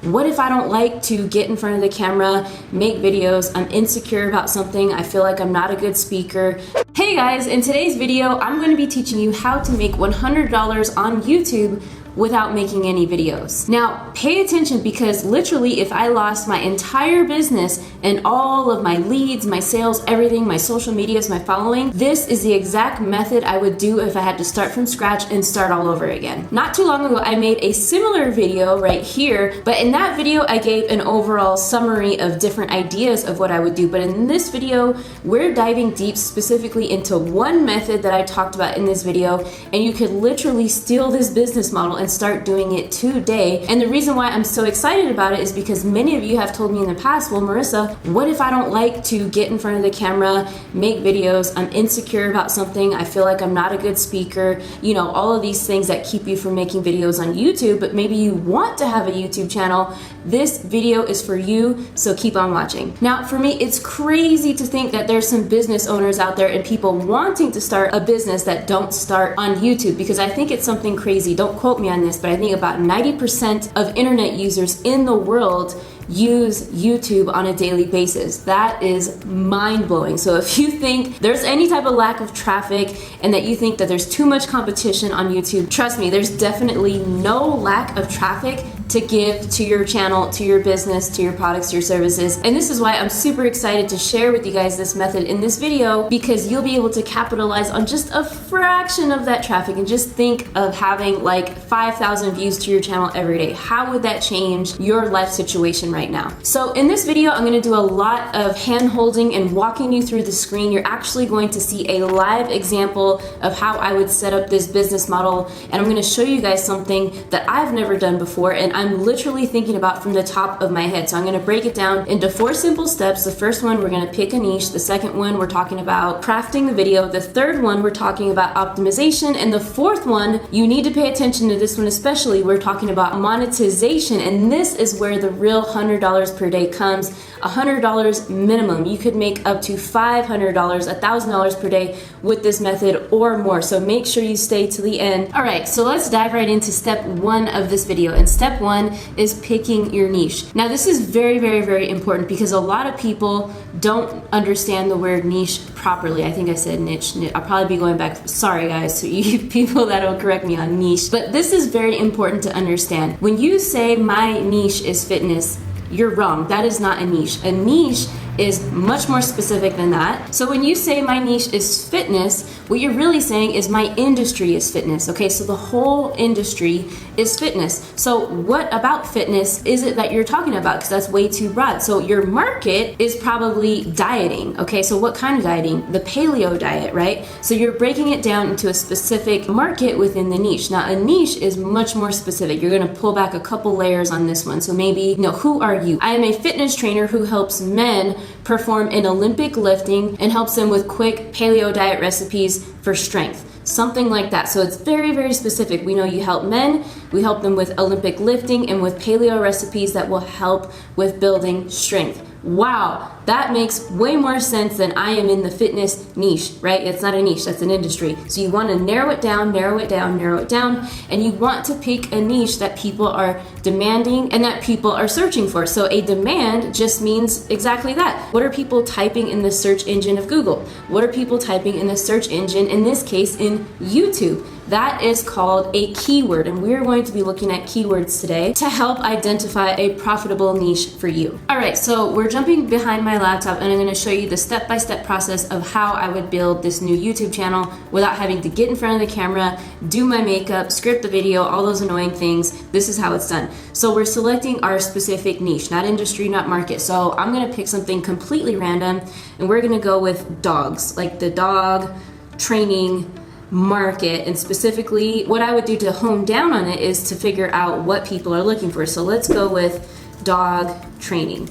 What if I don't like to get in front of the camera, make videos, I'm insecure about something, I feel like I'm not a good speaker? Hey guys, in today's video, I'm going to be teaching you how to make $100 on YouTube without making any videos. Now, pay attention, because literally if I lost my entire business and all of my leads, my sales, everything, my social medias, my following, this is the exact method I would do if I had to start from scratch and start all over again. Not too long ago, I made a similar video right here, but in that video, I gave an overall summary of different ideas of what I would do. But in this video, we're diving deep specifically into one method that I talked about in this video, and you could literally steal this business model and start doing it today. And the reason why I'm so excited about it is because many of you have told me in the past, well, Marissa, what if I don't like to get in front of the camera, make videos, I'm insecure about something, I feel like I'm not a good speaker, you know, all of these things that keep you from making videos on YouTube, but maybe you want to have a YouTube channel. This video is for you, so keep on watching. Now, for me, it's crazy to think that there's some business owners out there and people wanting to start a business that don't start on YouTube, because I think it's something crazy. Don't quote me on this, but I think about 90% of internet users in the world use YouTube on a daily basis. That is mind-blowing. So if you think there's any type of lack of traffic and that you think that there's too much competition on YouTube, trust me, there's definitely no lack of traffic to give to your channel, to your business, to your products, your services. And this is why I'm super excited to share with you guys this method in this video, because you'll be able to capitalize on just a fraction of that traffic. And just think of having like 5,000 views to your channel every day. How would that change your life situation right now? So in this video, I'm going to do a lot of hand holding and walking you through the screen. You're actually going to see a live example of how I would set up this business model. And I'm going to show you guys something that I've never done before, and I'm literally thinking about from the top of my head. So I'm going to break it down into 4 simple steps. The first one, we're going to pick a niche. The second one, we're talking about crafting the video. The third one, we're talking about optimization. And the fourth one, you need to pay attention to this one especially, we're talking about monetization. And this is where the real $100 per day comes. $100 minimum. You could make up to $500, $1,000 per day with this method or more. So make sure you stay to the end. All right, so let's dive right into step 1 of this video. And step 1 is picking your niche. Now this is very, very, very important, because a lot of people don't understand the word niche properly. I think I said niche. I'll probably be going back. Sorry guys, to you people that will correct me on niche. But this is very important to understand. When you say my niche is fitness, you're wrong. That is not a niche. A niche is much more specific than that. So when you say my niche is fitness, what you're really saying is my industry is fitness. Okay, so the whole industry is fitness. So what about fitness is it that you're talking about? Because that's way too broad. So your market is probably dieting. Okay, so what kind of dieting? The paleo diet, right? So you're breaking it down into a specific market within the niche. Now a niche is much more specific. You're gonna pull back a couple layers on this one. So maybe, you know, who are you? I am a fitness trainer who helps men perform in Olympic lifting and helps them with quick paleo diet recipes for strength. Something like that. So it's very, very specific. We know you help men, we help them with Olympic lifting and with paleo recipes that will help with building strength. Wow, that makes way more sense than I am in the fitness niche, right? It's not a niche, that's an industry. So you want to narrow it down, narrow it down, narrow it down, and you want to pick a niche that people are demanding and that people are searching for. So a demand just means exactly that. What are people typing in the search engine of Google? What are people typing in the search engine, in this case, in YouTube? That is called a keyword, and we're going to be looking at keywords today to help identify a profitable niche for you. All right, so we're jumping behind my laptop, and I'm going to show you the step-by-step process of how I would build this new YouTube channel without having to get in front of the camera, do my makeup, script the video, all those annoying things. This is how it's done. So we're selecting our specific niche, not industry, not market. So I'm going to pick something completely random, and we're going to go with dogs, like the dog training market. And specifically what I would do to hone down on it is to figure out what people are looking for. So let's go with dog training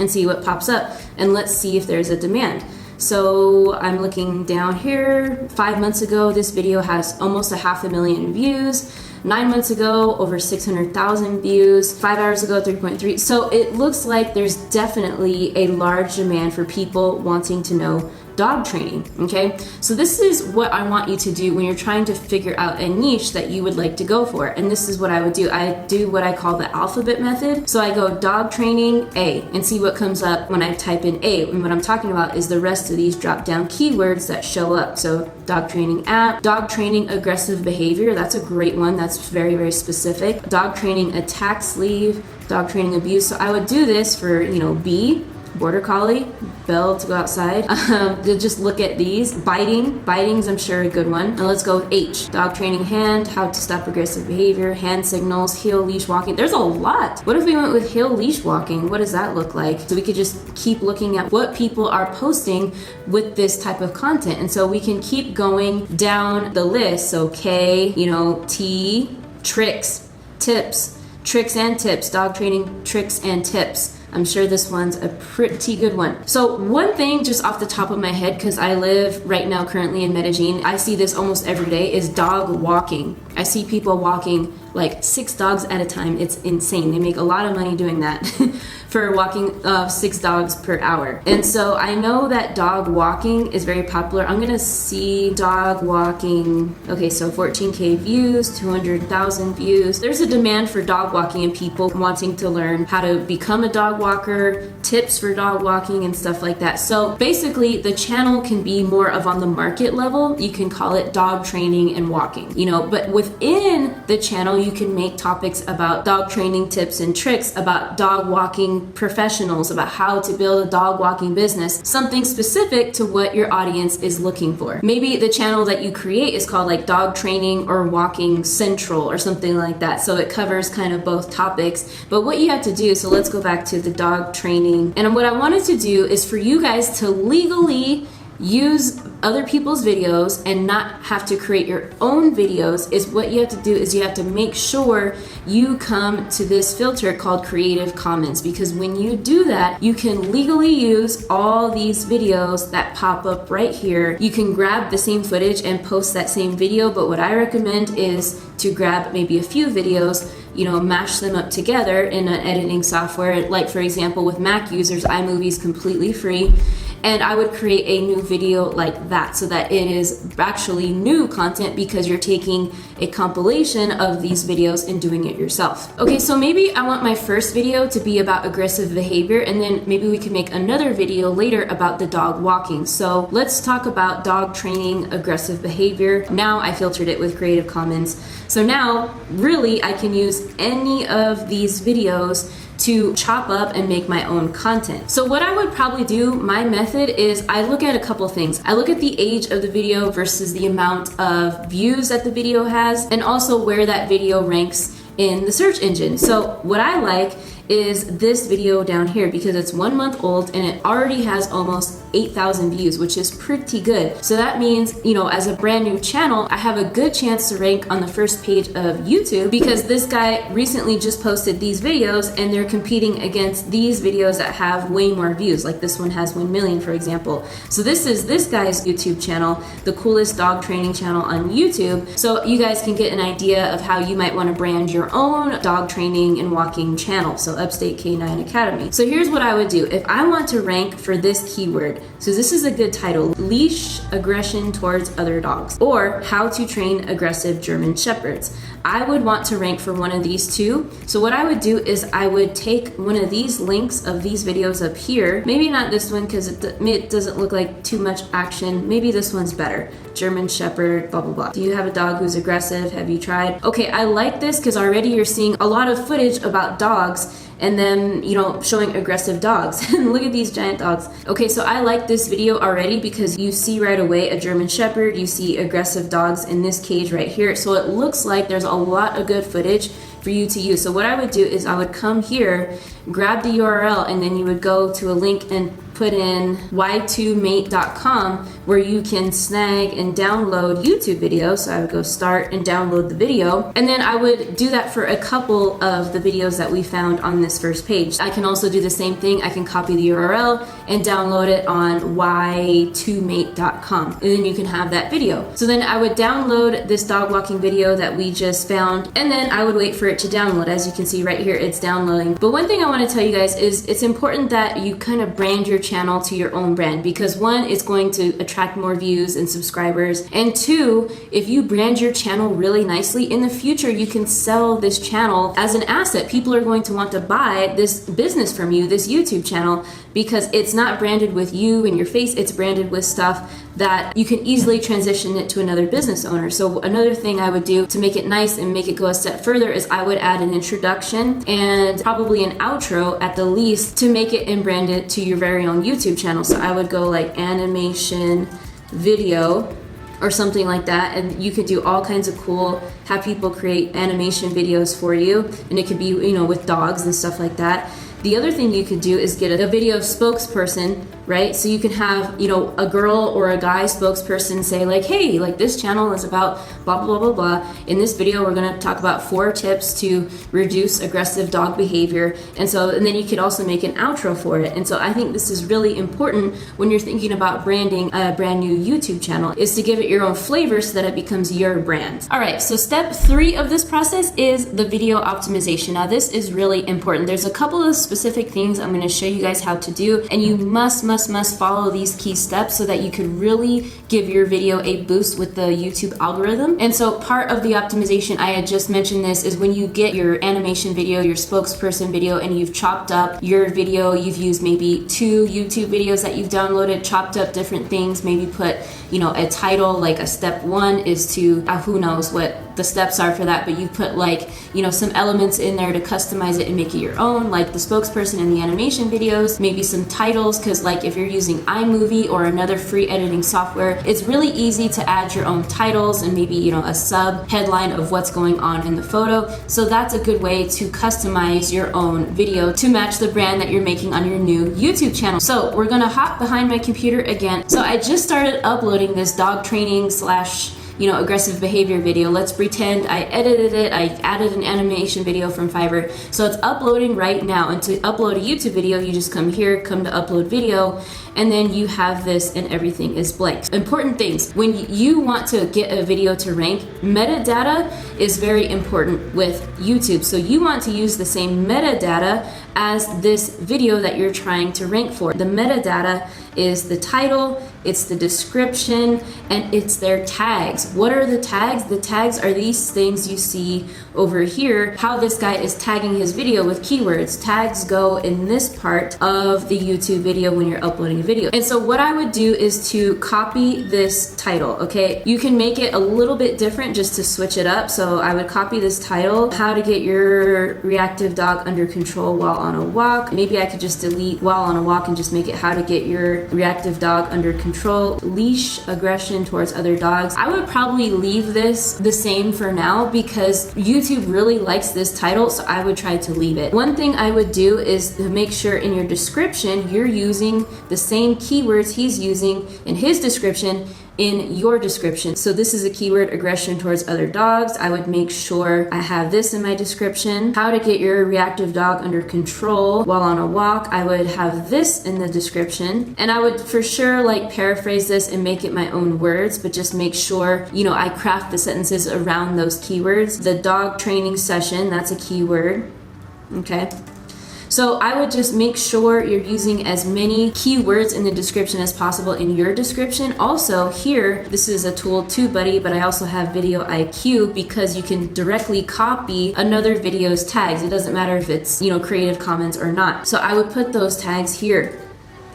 and see what pops up, and let's see if there's a demand. So I'm looking down here. 5 months ago, this video has almost 500,000 views. 9 months ago, over 600,000 views. 5 hours ago, 3.3. So it looks like there's definitely a large demand for people wanting to know dog training, okay? So this is what I want you to do when you're trying to figure out a niche that you would like to go for. And this is what I would do. I do what I call the alphabet method. So I go dog training A and see what comes up when I type in A. And what I'm talking about is the rest of these drop down keywords that show up. So dog training app, dog training aggressive behavior. That's a great one. That's very, very specific. Dog training attack sleeve, dog training abuse. So I would do this for, B, border collie, Belle to go outside. To just look at these. Biting's I'm sure a good one. Now let's go with H. Dog training hand, how to stop aggressive behavior, hand signals, heel leash walking. There's a lot. What if we went with heel leash walking? What does that look like? So we could just keep looking at what people are posting with this type of content. And so we can keep going down the list. So K, T, tricks, tips, tricks and tips, dog training tricks and tips. I'm sure this one's a pretty good one. So one thing just off the top of my head, because I live right now currently in Medellin, I see this almost every day, is dog walking. I see people walking like 6 dogs at a time. It's insane. They make a lot of money doing that for walking 6 dogs per hour. And so I know that dog walking is very popular. I'm gonna see dog walking. Okay, so 14K views, 200,000 views. There's a demand for dog walking and people wanting to learn how to become a dog walker, tips for dog walking and stuff like that. So basically the channel can be more of on the market level. You can call it dog training and walking, but within the channel, you can make topics about dog training tips and tricks, about dog walking professionals, about how to build a dog walking business, something specific to what your audience is looking for. Maybe the channel that you create is called like dog training or walking central or something like that. So it covers kind of both topics. But what you have to do, so let's go back to the dog training. And what I wanted to do is for you guys to legally use other people's videos and not have to create your own videos. Is what you have to do is you have to make sure you come to this filter called Creative Commons, because when you do that, you can legally use all these videos that pop up right here. You can grab the same footage and post that same video, but what I recommend is to grab maybe a few videos, mash them up together in an editing software. Like for example, with Mac users, iMovie is completely free. And I would create a new video like that so that it is actually new content because you're taking a compilation of these videos and doing it yourself. Okay, so maybe I want my first video to be about aggressive behavior, and then maybe we can make another video later about the dog walking. So let's talk about dog training aggressive behavior. Now I filtered it with Creative Commons. So now really I can use any of these videos to chop up and make my own content. So what I would probably do, my method is I look at a couple things. I look at the age of the video versus the amount of views that the video has, and also where that video ranks in the search engine. So what I like is this video down here because it's 1 month old and it already has almost 8,000 views, which is pretty good. So that means, as a brand new channel, I have a good chance to rank on the first page of YouTube because this guy recently just posted these videos and they're competing against these videos that have way more views. Like this one has 1 million, for example. So this is this guy's YouTube channel, the coolest dog training channel on YouTube. So you guys can get an idea of how you might want to brand your own dog training and walking channel. So Upstate K9 Academy. So here's what I would do. If I want to rank for this keyword, so this is a good title, leash aggression towards other dogs, or how to train aggressive German Shepherds. I would want to rank for one of these two. So what I would do is I would take one of these links of these videos up here, maybe not this one because it doesn't look like too much action. Maybe this one's better. German Shepherd, blah, blah, blah. Do you have a dog who's aggressive? Have you tried? Okay, I like this because already you're seeing a lot of footage about dogs and then, showing aggressive dogs. Look at these giant dogs. Okay, so I like this video already because you see right away a German Shepherd, you see aggressive dogs in this cage right here. So it looks like there's a lot of good footage for you to use. So what I would do is I would come here, grab the URL, and then you would go to a link and put in y2mate.com where you can snag and download YouTube videos. So I would go start and download the video. And then I would do that for a couple of the videos that we found on this first page. I can also do the same thing. I can copy the URL and download it on y2mate.com. And then you can have that video. So then I would download this dog walking video that we just found, and then I would wait for it to download. As you can see right here, it's downloading. But one thing I want to tell you guys is it's important that you kind of brand your channel to your own brand, because one, it's going to attract more views and subscribers, and two, if you brand your channel really nicely, in the future you can sell this channel as an asset. People are going to want to buy this business from you, this YouTube channel, because it's not branded with you and your face, it's branded with stuff that you can easily transition it to another business owner. So another thing I would do to make it nice and make it go a step further is I would add an introduction and probably an outro at the least to make it and brand it to your very own YouTube channel. So I would go like animation video or something like that, and you could do all kinds of cool, have people create animation videos for you, and it could be, you know, with dogs and stuff like that. The other thing you could do is get a video spokesperson, right? So you can have, you know, a girl or a guy spokesperson say like, hey, like this channel is about blah, blah, blah, blah. In this video, we're gonna talk about 4 tips to reduce aggressive dog behavior. And then you could also make an outro for it. And so I think this is really important when you're thinking about branding a brand new YouTube channel, is to give it your own flavor so that it becomes your brand. All right, so step 3 of this process is the video optimization. Now this is really important. There's a couple of specific things I'm gonna show you guys how to do, and you must follow these key steps so that you could really give your video a boost with the YouTube algorithm. And so part of the optimization, I had just mentioned this, is when you get your animation video, your spokesperson video, and you've chopped up your video, you've used maybe 2 YouTube videos that you've downloaded, chopped up different things, maybe put, you know, a title, like a step 1 is to, who knows what the steps are for that, but you put like, you know, some elements in there to customize it and make it your own, like the spokesperson in the animation videos, maybe some titles, because like if you're using iMovie or another free editing software, it's really easy to add your own titles and maybe, you know, a sub headline of what's going on in the photo. So that's a good way to customize your own video to match the brand that you're making on your new YouTube channel. So we're gonna hop behind my computer again. So I just started uploading this dog training slash, you know, aggressive behavior video. Let's pretend I edited it, I added an animation video from Fiverr. So it's uploading right now. And to upload a YouTube video, you just come here, come to upload video, and then you have this and everything is blank. Important things, when you want to get a video to rank, metadata is very important with YouTube. So you want to use the same metadata as this video that you're trying to rank for. The metadata is the title, it's the description, and it's their tags. What are the tags? The tags are these things you see over here, how this guy is tagging his video with keywords. Tags go in this part of the YouTube video when you're uploading a video. And so what I would do is to copy this title, okay? You can make it a little bit different just to switch it up. So I would copy this title, how to get your reactive dog under control while on a walk. Maybe I could just delete while on a walk and just make it how to get your reactive dog under control, leash aggression towards other dogs. I would probably leave this the same for now because YouTube really likes this title, so I would try to leave it. One thing I would do is to make sure in your description you're using the same keywords he's using in his description in your description. So this is a keyword, aggression towards other dogs. I would make sure I have this in my description. How to get your reactive dog under control while on a walk. I would have this in the description. And I would for sure like paraphrase this and make it my own words, but just make sure, you know, I craft the sentences around those keywords. The dog training session, that's a keyword. Okay. So I would just make sure you're using as many keywords in the description as possible in your description. Also here, this is a tool TubeBuddy, but I also have Video IQ because you can directly copy another video's tags. It doesn't matter if it's, you know, Creative Commons or not. So I would put those tags here.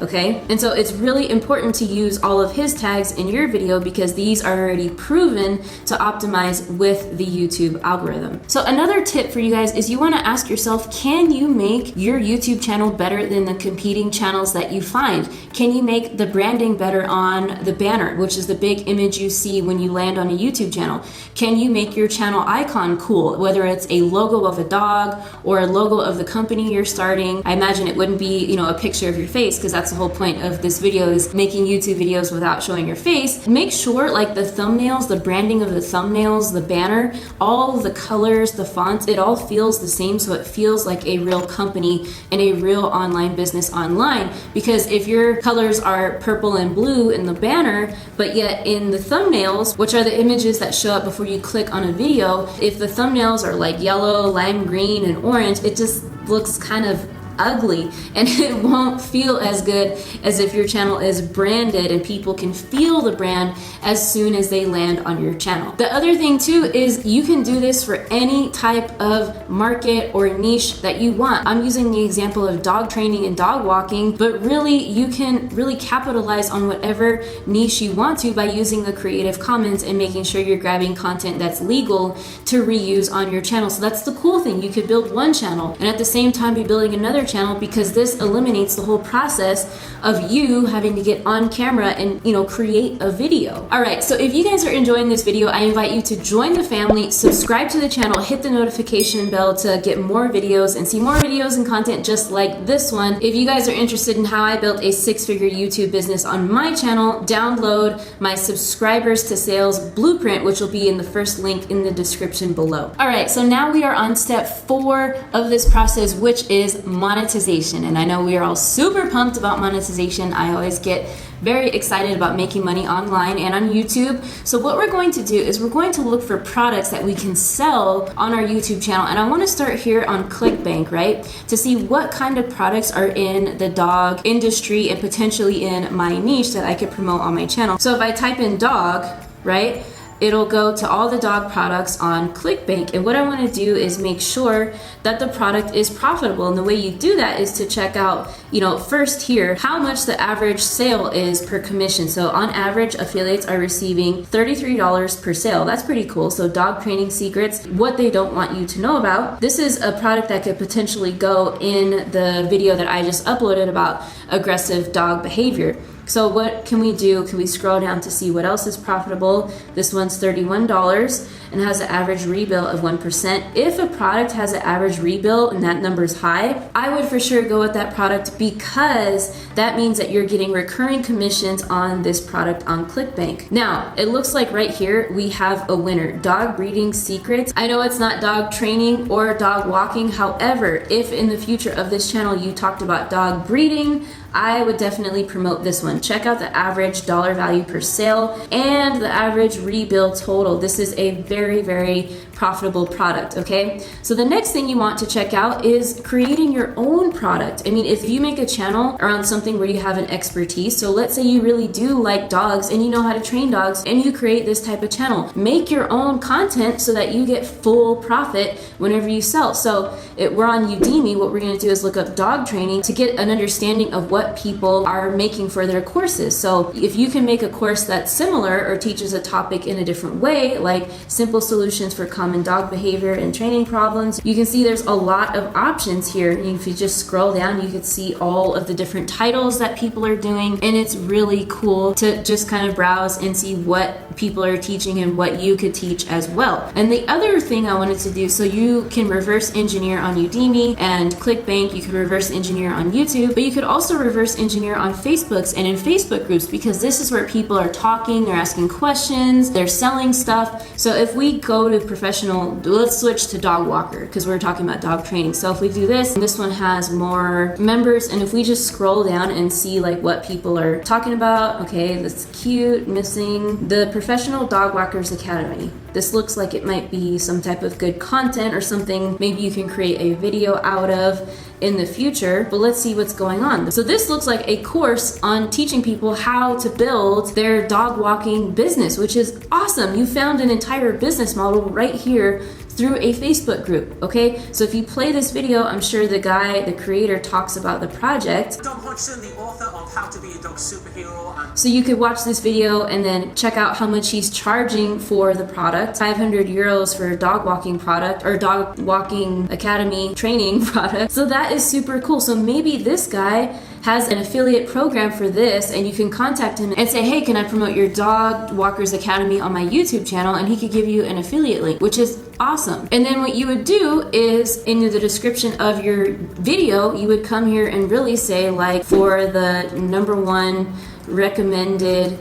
Okay, and so it's really important to use all of his tags in your video because these are already proven to optimize with the YouTube algorithm. So another tip for you guys is you want to ask yourself, can you make your YouTube channel better than the competing channels that you find? Can you make the branding better on the banner, which is the big image you see when you land on a YouTube channel? Can you make your channel icon cool, whether it's a logo of a dog or a logo of the company you're starting? I imagine it wouldn't be, you know, a picture of your face because that's the whole point of this video is making YouTube videos without showing your face. Make sure like the thumbnails, the branding of the thumbnails, the banner, all the colors, the fonts, it all feels the same, so it feels like a real company and a real online business online. Because if your colors are purple and blue in the banner, but yet in the thumbnails, which are the images that show up before you click on a video, if the thumbnails are like yellow, lime green, and orange, it just looks kind of ugly, and it won't feel as good as if your channel is branded and people can feel the brand as soon as they land on your channel. The other thing too is you can do this for any type of market or niche that you want. I'm using the example of dog training and dog walking, but really you can really capitalize on whatever niche you want to by using the Creative Commons and making sure you're grabbing content that's legal to reuse on your channel. So that's the cool thing. You could build one channel and at the same time be building another channel, because this eliminates the whole process of you having to get on camera and, you know, create a video. All right, so if you guys are enjoying this video, I invite you to join the family, subscribe to the channel, hit the notification bell to get more videos and see more videos and content just like this one. If you guys are interested in how I built a six-figure YouTube business on my channel, download my subscribers to sales blueprint, which will be in the first link in the description below. All right, so now we are on step 4 of this process, which is monetization. And I know we are all super pumped about monetization. I always get very excited about making money online and on YouTube. So what we're going to do is we're going to look for products that we can sell on our YouTube channel. And I want to start here on ClickBank, right? To see what kind of products are in the dog industry and potentially in my niche that I could promote on my channel. So if I type in dog, right, it'll go to all the dog products on ClickBank. And what I want to do is make sure that the product is profitable. And the way you do that is to check out, you know, first here, how much the average sale is per commission. So on average, affiliates are receiving $33 per sale. That's pretty cool. So dog training secrets, what they don't want you to know about. This is a product that could potentially go in the video that I just uploaded about aggressive dog behavior. So what can we do? Can we scroll down to see what else is profitable? This one's $31 and has an average rebill of 1%. If a product has an average rebill and that number is high, I would for sure go with that product, because that means that you're getting recurring commissions on this product on ClickBank. Now, it looks like right here we have a winner, dog breeding secrets. I know it's not dog training or dog walking. However, if in the future of this channel you talked about dog breeding, I would definitely promote this one. Check out the average dollar value per sale and the average rebill total. This is a very, very profitable product, okay? So the next thing you want to check out is creating your own product. I mean, if you make a channel around something where you have an expertise, so let's say you really do like dogs and you know how to train dogs and you create this type of channel, make your own content so that you get full profit whenever you sell. So we're on Udemy. What we're gonna do is look up dog training to get an understanding of what people are making for their courses. So if you can make a course that's similar or teaches a topic in a different way, like simple solutions for common dog behavior and training problems, you can see there's a lot of options here. If you just scroll down, you can see all of the different titles that people are doing, and it's really cool to just kind of browse and see what people are teaching and what you could teach as well. And the other thing I wanted to do, so you can reverse engineer on Udemy and ClickBank, you can reverse engineer on YouTube, but you could also reverse engineer on Facebooks and in Facebook groups, because this is where people are talking, they're asking questions, they're selling stuff. So if we go to professional, let's switch to dog walker because we're talking about dog training. So if we do this one has more members, and if we just scroll down and see like what people are talking about, okay, that's cute, missing the Professional Dog Walkers Academy. This looks like it might be some type of good content or something maybe you can create a video out of in the future, but let's see what's going on. So this looks like a course on teaching people how to build their dog walking business, which is awesome. You found an entire business model right here through a Facebook group, okay? So if you play this video, I'm sure the guy, the creator, talks about the project. Dog Hodgson, the author of How to Be a Dog Superhero. So you could watch this video and then check out how much he's charging for the product. 500 euros for a dog walking product, or dog walking academy training product. So that is super cool. So maybe this guy has an affiliate program for this, and you can contact him and say, hey, can I promote your Dog Walkers Academy on my YouTube channel? And he could give you an affiliate link, which is awesome. And then what you would do is in the description of your video, you would come here and really say, like, for the #1 recommended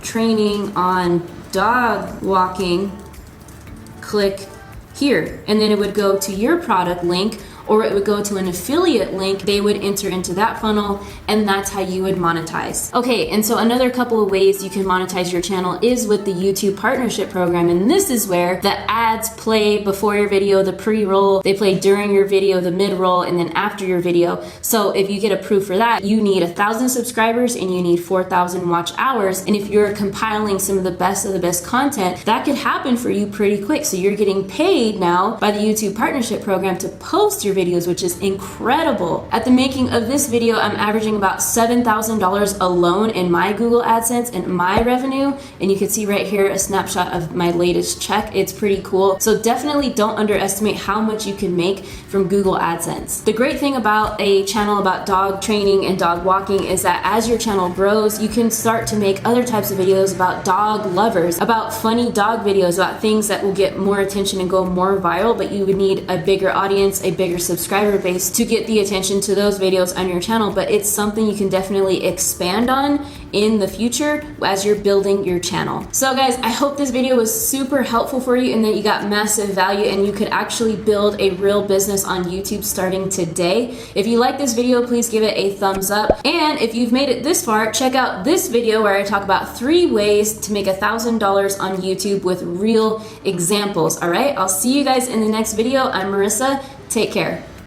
training on dog walking, click here. And then it would go to your product link or it would go to an affiliate link they would enter into that funnel, and that's how you would monetize. Okay, and so another couple of ways you can monetize your channel is with the YouTube partnership program, and this is where the ads play before your video, the pre-roll, they play during your video, the mid-roll, and then after your video. So if you get approved for that, you need 1,000 subscribers and you need 4,000 watch hours, and if you're compiling some of the best content, that could happen for you pretty quick. So you're getting paid now by the YouTube partnership program to post your videos, which is incredible. At the making of this video, I'm averaging about $7,000 alone in my Google AdSense and my revenue, and you can see right here a snapshot of my latest check. It's pretty cool. So definitely don't underestimate how much you can make from Google AdSense. The great thing about a channel about dog training and dog walking is that as your channel grows, you can start to make other types of videos about dog lovers, about funny dog videos, about things that will get more attention and go more viral, but you would need a bigger audience, a bigger subscriber base to get the attention to those videos on your channel. But it's something you can definitely expand on in the future as you're building your channel. So guys, I hope this video was super helpful for you and that you got massive value and you could actually build a real business on YouTube starting today. If you like this video, please give it a thumbs up. And if you've made it this far, check out this video where I talk about 3 ways to make $1,000 on YouTube with real examples. All right, I'll see you guys in the next video. I'm Marissa. Take care.